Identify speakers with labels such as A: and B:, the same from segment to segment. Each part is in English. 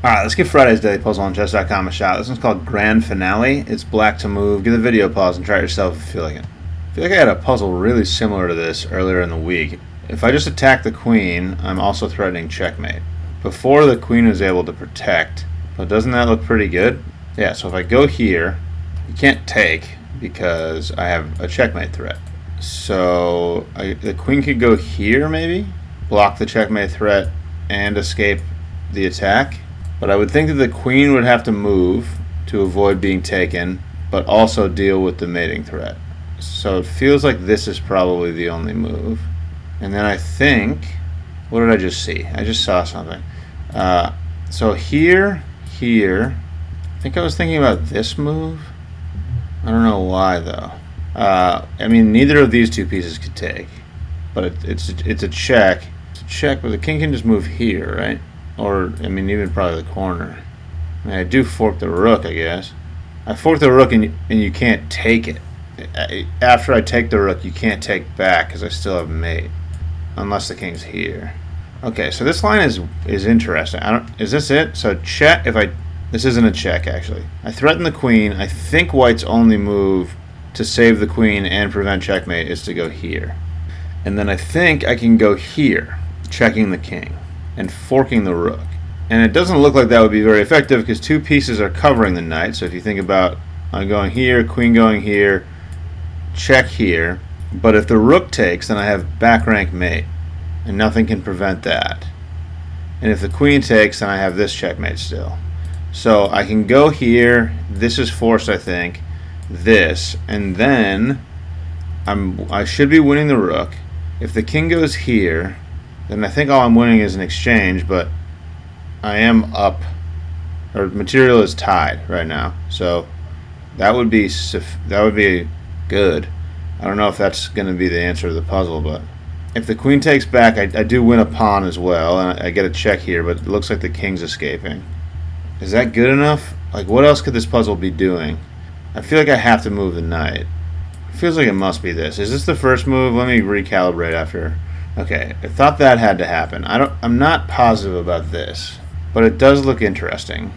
A: Alright, let's give Friday's Daily Puzzle on chess.com a shot. This one's called Grand Finale. It's black to move. Give the video a pause and try it yourself if you feel like it. I feel like I had a puzzle really similar to this earlier in the week. If I just attack the queen, I'm also threatening checkmate. Before, the queen was able to protect, but doesn't that look pretty good? Yeah, so if I go here, you can't take because I have a checkmate threat. So the queen could go here maybe, block the checkmate threat and escape the attack. But I would think that the queen would have to move to avoid being taken, but also deal with the mating threat. So it feels like this is probably the only move. And then I think, what did I just see? I just saw something. So here, I think I was thinking about this move. I don't know why though. I mean, neither of these two pieces could take, but it's a check. It's a check, but the king can just move here, right? Or, I mean, even probably the corner. I mean, I do fork the rook, I guess. I fork the rook and you can't take it. After I take the rook, you can't take back because I still have mate. Unless the king's here. Okay, so this line is interesting. Is this it? So check, this isn't a check, actually. I threaten the queen. I think white's only move to save the queen and prevent checkmate is to go here. And then I think I can go here, checking the king and forking the rook. And it doesn't look like that would be very effective because two pieces are covering the knight. So if you think about I'm going here, queen going here, check here. But if the rook takes, then I have back rank mate, and nothing can prevent that. And if the queen takes, then I have this checkmate still. So I can go here. This is forced, I think. This, and then I should be winning the rook. If the king goes here, then I think all I'm winning is an exchange, but I am up, or material is tied right now. So that would be good. I don't know if that's going to be the answer to the puzzle, but if the queen takes back, I do win a pawn as well, and I get a check here, but it looks like the king's escaping. Is that good enough? Like, what else could this puzzle be doing? I feel like I have to move the knight. It feels like it must be this. Is this the first move? Let me recalibrate after. Okay, I thought that had to happen. I'm not positive about this, but it does look interesting,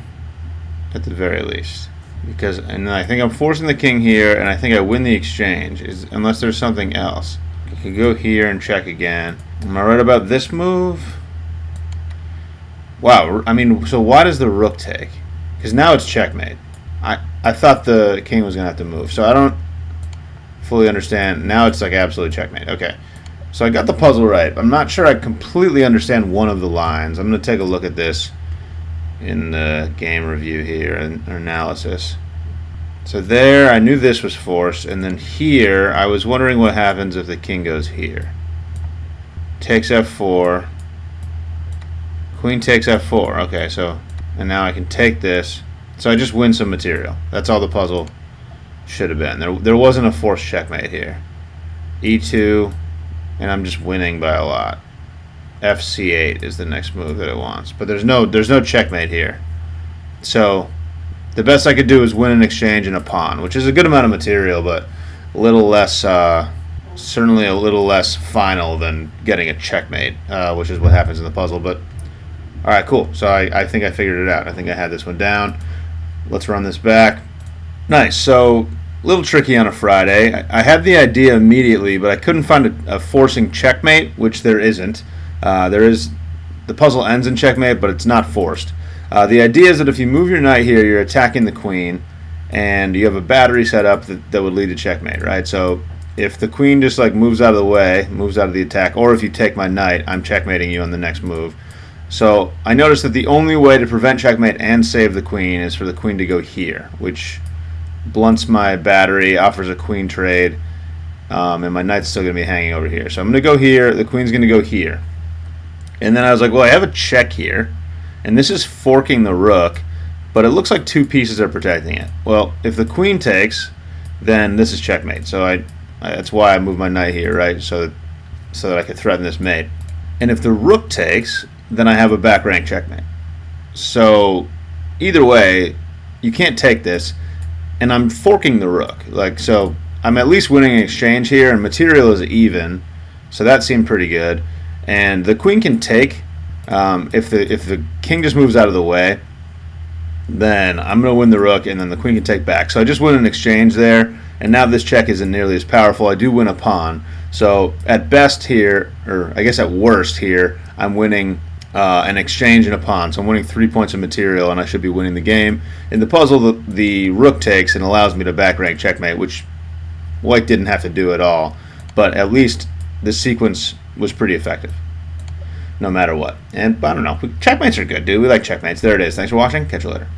A: at the very least. And I think I'm forcing the king here, and I think I win the exchange, unless there's something else. I could go here and check again. Am I right about this move? Wow, I mean, so why does the rook take? Because now it's checkmate. I thought the king was going to have to move, so I don't fully understand. Now it's like absolute checkmate. Okay, so I got the puzzle right. I'm not sure I completely understand one of the lines. I'm going to take a look at this in the game review here and analysis. So there, I knew this was forced, and then here, I was wondering what happens if the king goes here. Takes f4. Queen takes f4. Okay, so, and now I can take this. So I just win some material. That's all the puzzle should have been. There wasn't a forced checkmate here. e2, and I'm just winning by a lot. fc8 is the next move that it wants, but there's no checkmate here. So the best I could do is win an exchange and a pawn, which is a good amount of material, but a little less, certainly a little less final than getting a checkmate, which is what happens in the puzzle. But all right, cool. So I think I figured it out. I think I had this one down. Let's run this back. Nice. So a little tricky on a Friday. I had the idea immediately, but I couldn't find a forcing checkmate, which there isn't. The puzzle ends in checkmate, but it's not forced. The idea is that if you move your knight here, you're attacking the queen, and you have a battery set up that would lead to checkmate, right? So if the queen just like moves out of the way, moves out of the attack, or if you take my knight, I'm checkmating you on the next move. So I noticed that the only way to prevent checkmate and save the queen is for the queen to go here, which blunts my battery, offers a queen trade, and my knight's still going to be hanging over here. So I'm going to go here, the queen's going to go here. And then I was like, well, I have a check here, and this is forking the rook, but it looks like two pieces are protecting it. Well, if the queen takes, then this is checkmate. So that's why I moved my knight here, right? So that I could threaten this mate. And if the rook takes, then I have a back rank checkmate. So either way, you can't take this, and I'm forking the rook. So I'm at least winning an exchange here, and material is even, so that seemed pretty good. And the queen can take if the king just moves out of the way. then I'm going to win the rook, and then the queen can take back. So I just win an exchange there, and now this check isn't nearly as powerful. I do win a pawn. So at best here, or I guess at worst here, I'm winning an exchange and a pawn. So I'm winning 3 points of material, and I should be winning the game. In the puzzle, the rook takes and allows me to back rank checkmate, which white didn't have to do at all. But at least this sequence was pretty effective, no matter what. And I don't know, checkmates are good, dude. We like checkmates. There it is. Thanks for watching. Catch you later.